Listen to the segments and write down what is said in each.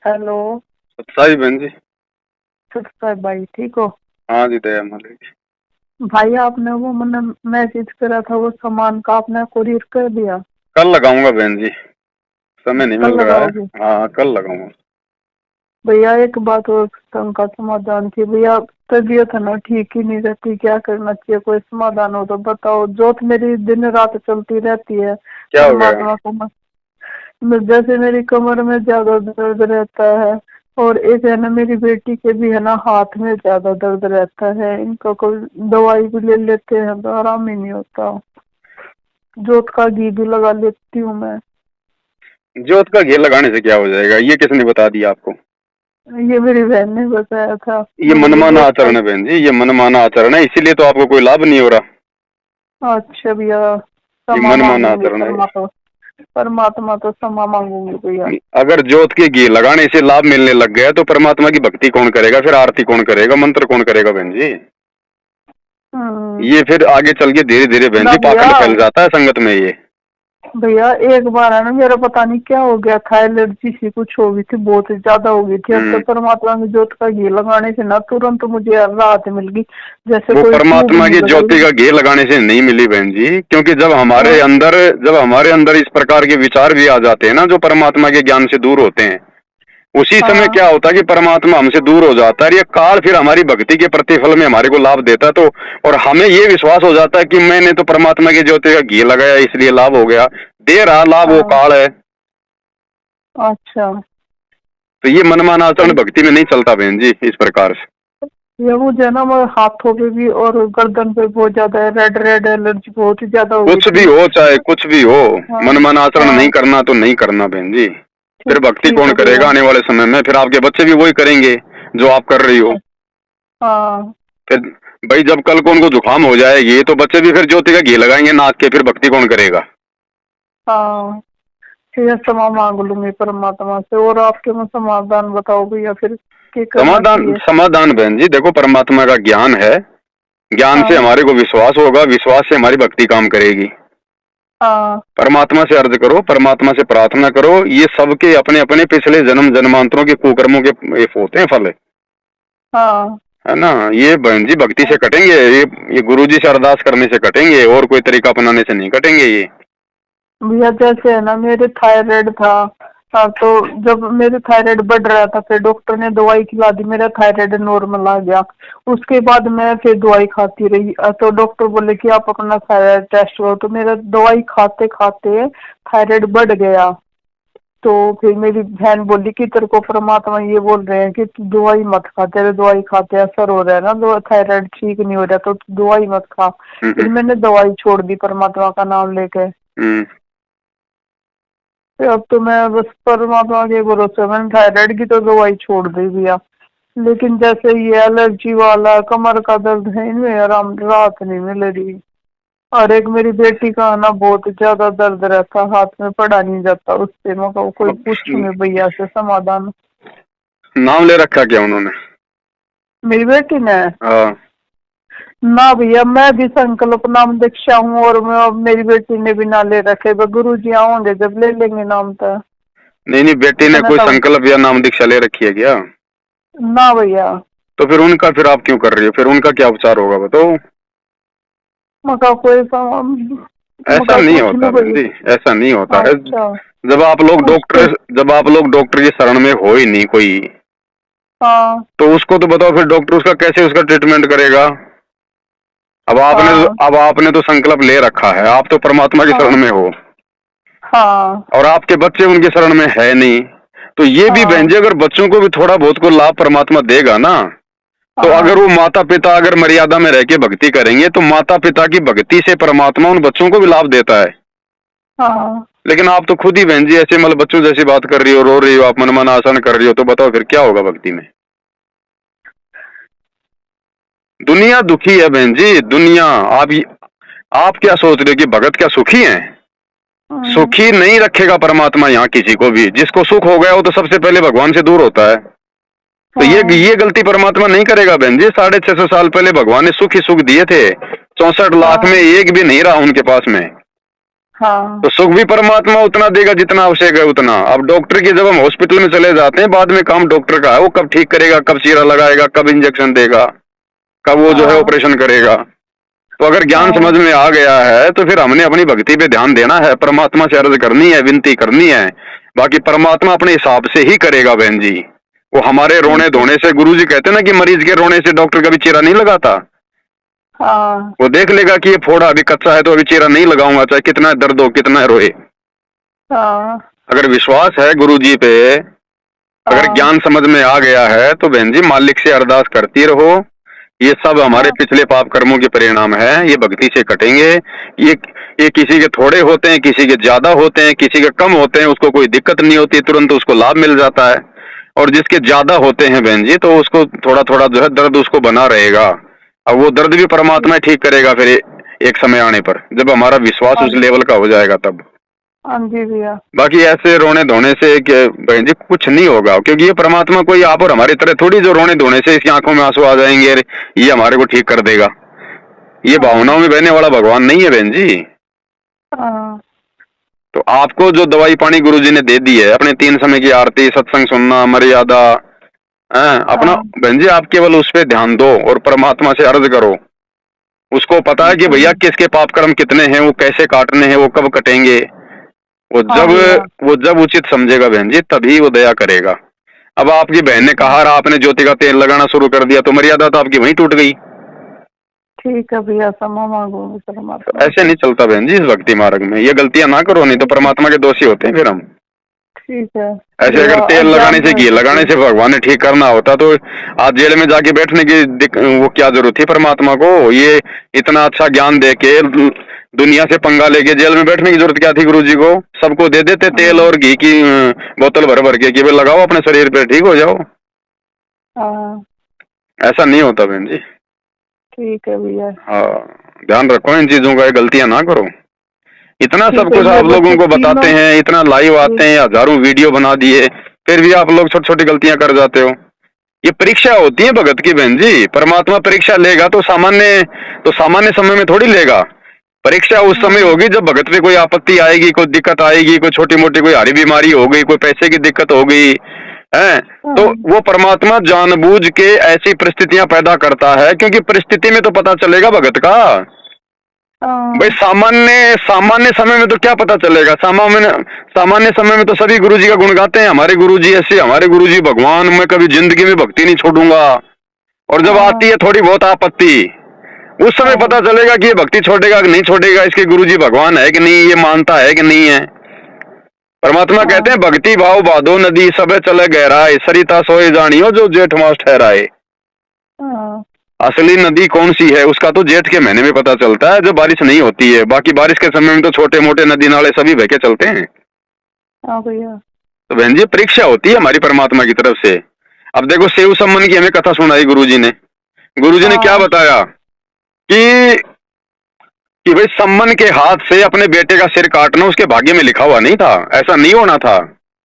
Hello. सत्साई बहन जी। सत्साई भाई, ठीक हो? हाँ जी, दया मालिक। भाई आपने वो मैंने मैसेज करा था, वो सामान का आपने कुरियर कर दिया? कल लगाऊंगा बहन जी, समय नहीं कल मिल रहा है। लगाओगे? हाँ, कल लगाऊंगा। भैया एक बात और का समाधान थी भैया। तबीयत है ना ठीक ही नहीं रहती, क्या करना चाहिए? कोई समाधान हो तो बताओ। जोत मेरी दिन रात चलती रहती है। क्या हो गया? परमात्मा को जैसे मेरी कमर में ज्यादा दर्द रहता है। और एक है ना, मेरी बेटी के भी है ना, हाथ में ज्यादा दर्द रहता है। इनका कोई दवाई भी ले लेते हैं तो आराम ही नहीं होता। जोत का घी भी लगा लेती हूँ मैं। जोत का घेर लगाने से क्या हो जाएगा? ये किसने बता दिया आपको? ये मेरी बहन ने बताया था। ये मैं बोली मनमाना जोत का। आचरण है बहन जी, ये मनमाना आचरण है, इसीलिए तो आपको कोई लाभ नहीं हो रहा। अच्छा भैया। ये क्षमा मनमाना मांगूंगी आचरण है। परमात्मा। परमात्मा तो क्षमा मांगूंगी भैया। अगर जोत के घी लगाने से लाभ मिलने लग गया तो परमात्मा की भक्ति कौन करेगा? फिर आरती कौन करेगा? मंत्र कौन करेगा बहन जी? हम्म। ये फिर आगे चल के धीरे धीरे बहन ना जी भैया। पाखंड फैल जाता है संगत में ये। भैया एक बार है ना, मेरा पता नहीं क्या हो गया था, एलर्जी सी कुछ हो गई थी, बहुत ज्यादा हो गई थी। अब तो हम्म। परमात्मा की ज्योत का घी लगाने से ना तुरंत मुझे राहत मिल गई। जैसे वो कोई ट्यूब परमात्मा नहीं की ज्योति लगाई। का घी लगाने से नहीं मिली बहन जी, क्योंकि हाँ। जब हमारे अंदर इस प्रकार के विचार भी आ जाते हैं ना, जो परमात्मा के ज्ञान से दूर होते हैं, उसी समय हाँ। क्या होता है कि परमात्मा हमसे दूर हो जाता है। और ये काल फिर हमारी भक्ति के प्रतिफल में हमारे को लाभ देता है। तो और हमें ये विश्वास हो जाता है कि मैंने तो परमात्मा की ज्योति का घी लगाया इसलिए लाभ हो गया। दे रहा लाभ वो हाँ। काल है। अच्छा। तो ये मनमाना आचरण तो भक्ति में नहीं चलता बहन जी इस प्रकार से। ये मुझे ना, मेरे हाथों पे भी और गर्दन पे बहुत ज्यादा रेड रेड एलर्जी बहुत ही ज्यादा हो गई कुछ भी थी। हो, चाहे कुछ भी हो, हाँ। मनमाना आचरण नहीं हाँ। करना तो नहीं करना बहन जी। फिर ठीक भक्ति ठीक कौन है भैया। करेगा आने वाले समय में? फिर आपके बच्चे भी वही करेंगे जो आप कर रही हो। हाँ। फिर भाई जब कल को उनको जुकाम हो जाएगी तो बच्चे भी फिर ज्योति का घी लगाएंगे नाक के, फिर भक्ति कौन करेगा? हाँ। ठीक है, क्षमा मांग लूंगी परमात्मा से। और आपके में समाधान बताओ भैया, फिर क्या करना समाधान चाहिए? समाधान बहन जी, देखो परमात्मा का ज्ञान है। ज्ञान से हाँ। हमारे को विश्वास होगा, विश्वास से हमारी भक्ति काम करेगी। हाँ। परमात्मा से अर्ज करो, परमात्मा से प्रार्थना करो। ये सबके अपने अपने पिछले जन्म जन्मांतरों के कुकर्मों के ये होते हैं फल, हाँ। है ना। ये बहन जी भक्ति से कटेंगे, ये गुरु जी से अरदास करने से कटेंगे, और कोई तरीका अपनाने से नहीं कटेंगे ये। भैया जैसे है ना, मेरे थायराइड था। हाँ, तो जब मेरे थायराइड बढ़ रहा था, फिर डॉक्टर ने दवाई खिला दी, मेरा थायराइड नॉर्मल आ गया। उसके बाद मैं फिर दवाई खाती रही। तो डॉक्टर बोले कि आप अपना थायराइड टेस्ट करो। तो मेरा दवाई खाते खाते थायराइड बढ़ गया। तो फिर मेरी बहन बोली कि तेरे को परमात्मा ये बोल रहे हैं कि तू दवाई मत खा, तेरे दवाई खाते असर हो रहा है ना, थायराइड ठीक नहीं हो रहा, तो तू दवाई मत खा। हम्म। फिर मैंने दवाई छोड़ दी परमात्मा का नाम लेके। हम्म। फिर अब तो मैं बस परमात्मा के भरोसे, मैंने थायराइड की तो दवाई छोड़ दी भैया। लेकिन जैसे ये एलर्जी वाला कमर का दर्द है, इनमें आराम राहत नहीं मिल रही। और एक मेरी बेटी का ना, बहुत ज्यादा दर्द रहता, हाथ में पड़ा नहीं जाता उससे। मैं कहूँ कोई पूछूंगे भैया से समाधान। नाम ले रखा क्या उन्होंने? मेरी बेटी ने? हाँ। ना भैया, मैं भी संकल्प नाम दीक्षा हूँ, और मेरी बेटी ने भी ना ले रखे। गुरु जी आओगे जब ले लेंगे नाम तो। नहीं नहीं, बेटी ने इतने कोई तब। संकल्प या नाम दीक्षा ले रखी है क्या? ना भैया। तो फिर उनका, फिर आप क्यों कर रही हो? फिर उनका क्या उपचार होगा बताओ? मका कोई ऐसा मका नहीं पूछ होता लो बहन कोई। जी, ऐसा नहीं होता है। अच्छा। जब आप लोग उसके। डॉक्टर जब आप लोग डॉक्टर की शरण में हो ही नहीं कोई, हाँ। तो उसको तो बताओ फिर डॉक्टर उसका कैसे उसका ट्रीटमेंट करेगा? हाँ। अब आपने तो संकल्प ले रखा है, आप तो परमात्मा की शरण हाँ। में हो, हाँ। और आपके बच्चे उनकी शरण में है नहीं। तो ये भी बहन हाँ। जी, अगर बच्चों को भी थोड़ा बहुत को लाभ परमात्मा देगा ना, तो अगर हाँ। वो माता पिता अगर मर्यादा में रह के भक्ति करेंगे तो माता पिता की भक्ति से परमात्मा उन बच्चों को भी लाभ देता है। हाँ। लेकिन आप तो खुद ही बहन जी ऐसे मतलब बच्चों जैसी बात कर रही हो, रो रही हो, आप मनमाना आसन कर रही हो, तो बताओ फिर क्या होगा भक्ति में? दुनिया दुखी है बहन जी, दुनिया। आप क्या सोच रहे हो कि भगत क्या सुखी हैं? हम्म। सुखी नहीं रखेगा परमात्मा यहाँ किसी को भी। जिसको सुख हो गया वो तो सबसे पहले भगवान से दूर होता है। तो हाँ। ये गलती परमात्मा नहीं करेगा बहन जी। 650 साल पहले भगवान ने सुख ही सुख दिए थे। 64 लाख में हाँ। एक भी नहीं रहा उनके पास में। हाँ तो सुख भी परमात्मा उतना देगा जितना आवश्यक है उतना। अब डॉक्टर की जब हम हॉस्पिटल में चले जाते हैं, बाद में काम डॉक्टर का है, वो कब ठीक करेगा, कब चीरा लगाएगा, कब इंजेक्शन देगा, कब वो जो है हाँ ऑपरेशन करेगा। तो अगर ज्ञान हाँ समझ में आ गया है तो फिर हमने अपनी भक्ति पे ध्यान देना है, परमात्मा से अर्ज करनी है, विनती करनी है। बाकी परमात्मा अपने हिसाब से ही करेगा बहन जी। वो हमारे रोने ठीक है। धोने से, गुरुजी कहते हैं ना कि मरीज के रोने से डॉक्टर कभी चीरा नहीं लगाता। हाँ वो देख लेगा कि ये फोड़ा अभी कच्चा है तो अभी चीरा नहीं लगाऊंगा, चाहे कितना दर्द हो, कितना रोए। हाँ अगर विश्वास है गुरुजी पे, अगर हाँ ज्ञान समझ में आ गया है तो बहन जी मालिक से अरदास करती रहो। ये सब हमारे हाँ पिछले पाप कर्मों के परिणाम है, ये भक्ति से कटेंगे। ये किसी के थोड़े होते हैं, किसी के ज्यादा होते हैं, किसी के कम होते हैं, उसको कोई दिक्कत नहीं होती, तुरंत उसको लाभ मिल जाता है। और जिसके ज्यादा होते हैं बहन जी, तो उसको थोड़ा थोड़ा जो है दर्द उसको बना रहेगा। अब वो दर्द भी परमात्मा ठीक करेगा फिर एक समय आने पर, जब हमारा विश्वास हाँ उस लेवल का हो जाएगा तब। हाँ जी भैया। बाकी ऐसे रोने धोने से बहन जी कुछ नहीं होगा, क्योंकि ये परमात्मा कोई आप और हमारी तरह थोड़ी जो रोने धोने से इसकी आंखों में आंसू आ जाएंगे ये हमारे को ठीक कर देगा। ये भावनाओं में बहने वाला भगवान नहीं है बहन जी। हाँ तो आपको जो दवाई पानी गुरुजी ने दे दी है, अपने 3 समय की आरती, सत्संग सुनना, मर्यादा, अपना हाँ बहन जी आप केवल उस पर ध्यान दो और परमात्मा से अर्ज करो। उसको पता है कि भैया किसके पाप कर्म कितने हैं, वो कैसे काटने हैं, वो कब कटेंगे। वो हाँ भैया। जब उचित समझेगा बहन जी तभी वो दया करेगा। अब आपकी बहन ने कहा और आपने ज्योति का तेल लगाना शुरू कर दिया तो मर्यादा तो आपकी वहीं टूट गई। ठीक है भैया, क्षमा मांगूंगी परमात्मा ऐसे से। नहीं चलता बहन जी इस भक्ति मार्ग में, ये गलतियां ना करो, नहीं तो परमात्मा के दोषी होते हैं फिर हम। ठीक है ऐसे भैया, अगर तेल लगाने अज्ञान से, में घी तो लगाने से भगवान ने ठीक करना होता तो आज जेल में जाके बैठने की वो क्या जरूरत थी परमात्मा को। ये इतना अच्छा ज्ञान दे के दुनिया से पंगा लेके जेल में बैठने की जरूरत क्या थी गुरुजी को। सबको दे देते तेल और घी की बोतल भर भर के कि भाई लगाओ अपने शरीर पे, ठीक हो जाओ। हाँ ऐसा नहीं होता बहन जी। ठीक है भैया। हाँ, ध्यान रखो इन चीजों का, गलतियां ना करो। इतना ठीक सब है, कुछ मैं आप बस लोगों को बताते तीनों। हैं, इतना लाइव आते हैं, हजारों वीडियो बना दिए, फिर भी आप लोग छोटी छोटी गलतियां कर जाते हो। ये परीक्षा होती है भगत की बहन जी। परमात्मा परीक्षा लेगा तो सामान्य समय में थोड़ी लेगा। परीक्षा उस समय होगी जब भगत पे कोई आपत्ति आएगी, कोई दिक्कत आएगी, कोई छोटी मोटी कोई हारी बीमारी हो गई, कोई पैसे की दिक्कत हो गई है। तो वो परमात्मा जानबूझ के ऐसी परिस्थितियां पैदा करता है, क्योंकि परिस्थिति में तो पता चलेगा भगत का। भाई सामान्य समय में तो क्या पता चलेगा। सामान्य समय में तो सभी गुरुजी का गुण गाते हैं, हमारे गुरुजी ऐसे, हमारे गुरुजी भगवान, मैं कभी जिंदगी में भक्ति नहीं छोड़ूंगा। और जब आती है थोड़ी बहुत आपत्ति, उस समय पता चलेगा कि ये भक्ति छोड़ेगा कि नहीं छोड़ेगा, इसके गुरुजी भगवान है कि नहीं, ये मानता है कि नहीं है। परमात्मा कहते हैं भक्ति भाव बाधो नदी, सब चले गहराए, सरिता सोए जानियो जो जेठ मास ठहराए। असली नदी कौन सी है उसका तो जेठ के महीने में पता चलता है, जब बारिश नहीं होती है। बाकी बारिश के समय में तो छोटे मोटे नदी नाले सभी बह के चलते हैं। भैया। तो बहन जी परीक्षा होती है हमारी परमात्मा की तरफ से। अब देखो सेव सम्मन की हमें कथा सुनाई गुरुजी ने। गुरुजी ने क्या बताया कि भाई सम्मन के हाथ से अपने बेटे का सिर काटना उसके भाग्य में लिखा हुआ नहीं था, ऐसा नहीं होना था।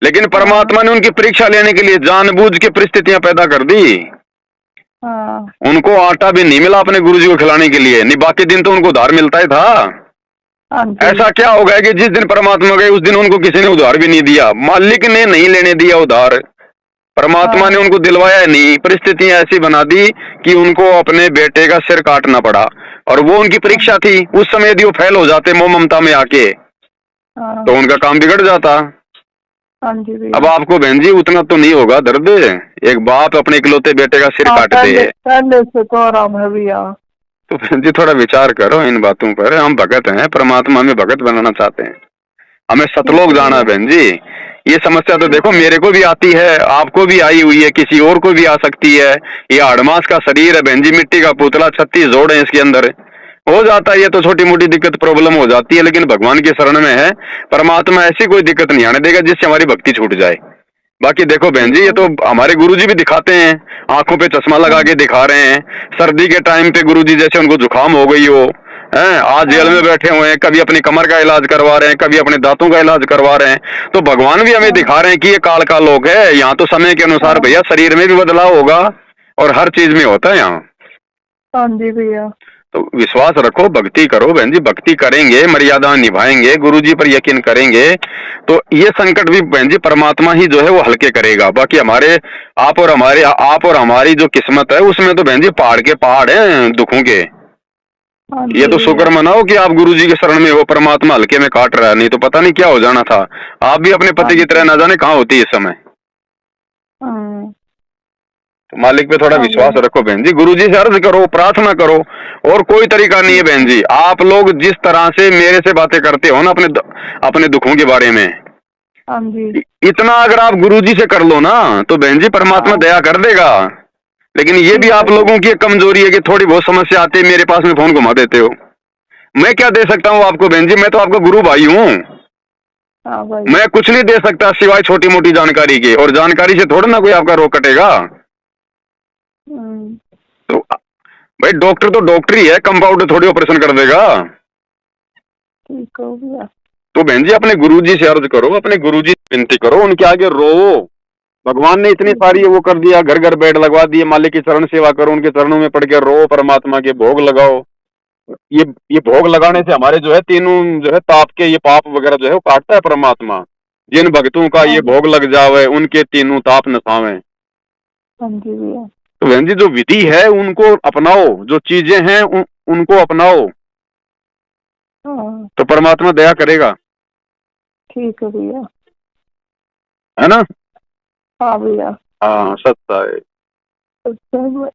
लेकिन परमात्मा ने उनकी परीक्षा लेने के लिए जानबूझ के परिस्थितियां पैदा कर दी। उनको आटा भी नहीं मिला अपने गुरुजी को खिलाने के लिए, नहीं बाकी दिन तो उनको उधार मिलता ही था। ऐसा क्या हो गया कि जिस दिन परमात्मा गए उस दिन उनको किसी ने उधार भी नहीं दिया, मालिक ने नहीं लेने दिया उधार, परमात्मा ने उनको दिलवाया नहीं। परिस्थितियां ऐसी बना दी कि उनको अपने बेटे का सिर काटना पड़ा, और वो उनकी परीक्षा थी। उस समय यदि वो फेल हो जाते मोह ममता में आके तो उनका काम बिगड़ जाता। अब आपको बहन जी उतना तो नहीं होगा दर्द, एक बाप अपने इकलौते बेटे का सिर काट दे। पहले से तो आराम है भैया। तो बहन जी थोड़ा विचार करो इन बातों पर। हम भगत हैं, परमात्मा हमें भगत बनाना चाहते हैं, हमें सतलोक जाना है बहन जी। ये समस्या तो देखो मेरे को भी आती है, आपको भी आई हुई है, किसी और को भी आ सकती है। ये आड़मास का शरीर है बहन जी, मिट्टी का पुतला, 36 जोड़ है इसके अंदर, हो जाता है ये तो छोटी मोटी दिक्कत प्रॉब्लम हो जाती है। लेकिन भगवान की शरण में है, परमात्मा ऐसी कोई दिक्कत नहीं आने देगा जिससे हमारी भक्ति छूट जाए। बाकी देखो बहन जी ये तो हमारे गुरुजी भी दिखाते हैं, आंखों पे चश्मा लगा के दिखा रहे हैं। सर्दी के टाइम पे गुरुजी जैसे उनको जुकाम हो गई हो, आज जेल में बैठे हुए हैं, कभी अपनी कमर का इलाज करवा रहे हैं, कभी अपने दांतों का इलाज करवा रहे हैं। तो भगवान भी हमें दिखा रहे हैं कि ये काल का लोक है, यहाँ तो समय के अनुसार भैया शरीर में भी बदलाव होगा और हर चीज में होता है यहाँ। हाँ जी भैया। तो विश्वास रखो, भक्ति करो बहन जी, भक्ति करेंगे, मर्यादा निभाएंगे, गुरुजी पर यकीन करेंगे, तो ये संकट भी बहन जी परमात्मा ही जो है वो हल्के करेगा। बाकी हमारे आप और हमारी जो किस्मत है उसमें तो बहन जी पहाड़ के पहाड़ हैं दुखों के। हाँ ये जी तो भैया। शुक्र मनाओ कि आप गुरुजी के शरण में हो, परमात्मा हल्के में काट रहा है, नहीं तो पता नहीं क्या हो जाना था। आप भी अपने हाँ पति की तरह जी। ना जाने कहाँ होती इस समय। हाँ। तो मालिक पे थोड़ा हाँ विश्वास भैया। रखो बहन जी, गुरुजी से अर्ज करो, प्रार्थना करो, और कोई तरीका नहीं है ठीक बहन है। जी। आप लोग जिस तरह से मेरे से बातें करते हो ना अपने दुखों के बारे में, हाँ जी। इतना अगर आप गुरुजी से कर लो ना तो बहन जी परमात्मा हाँ। दया कर देगा। लेकिन ये भी ठीक है आप भैया। लोगों की एक कमजोरी है कि थोड़ी बहुत समस्या आती है मेरे पास में फोन घुमा देते हो। मैं क्या दे सकता हूँ आपको बहन जी, मैं तो आपका गुरु भाई हूँ। हाँ भाई। मैं कुछ नहीं दे सकता सिवाय छोटी मोटी जानकारी के, और जानकारी से थोड़ा ना कोई आपका रोग कटेगा। हम्म। तो भाई डॉक्टर तो डॉक्टर ही है, कंपाउंडर थोड़ी ऑपरेशन कर देगा। ठीक हो भैया। तो बहन जी अपने गुरुजी से अर्ज करो, अपने गुरुजी से विनती करो, उनके आगे रो। भगवान ने इतनी ठीक सारी है। वो कर दिया, घर घर बेड लगवा दिए, मालिक की चरण सेवा करो, उनके चरणों में पड़ के रो, परमात्मा के भोग लगाओ। ये भोग लगाने से हमारे जो है तीनों जो है ताप के ये पाप वगैरह जो है वो काटता है परमात्मा। जिन भक्तों का हाँ। ये भोग लग जावे उनके तीनों ताप नसावे। हाँ जी भैया। तो बहन जी जो विधि है उनको अपनाओ, जो चीजें हैं उनको अपनाओ, हाँ। तो परमात्मा दया करेगा, ठीक है भैया। है ना। हाँ भैया। हाँ सत्य है। अच्छा।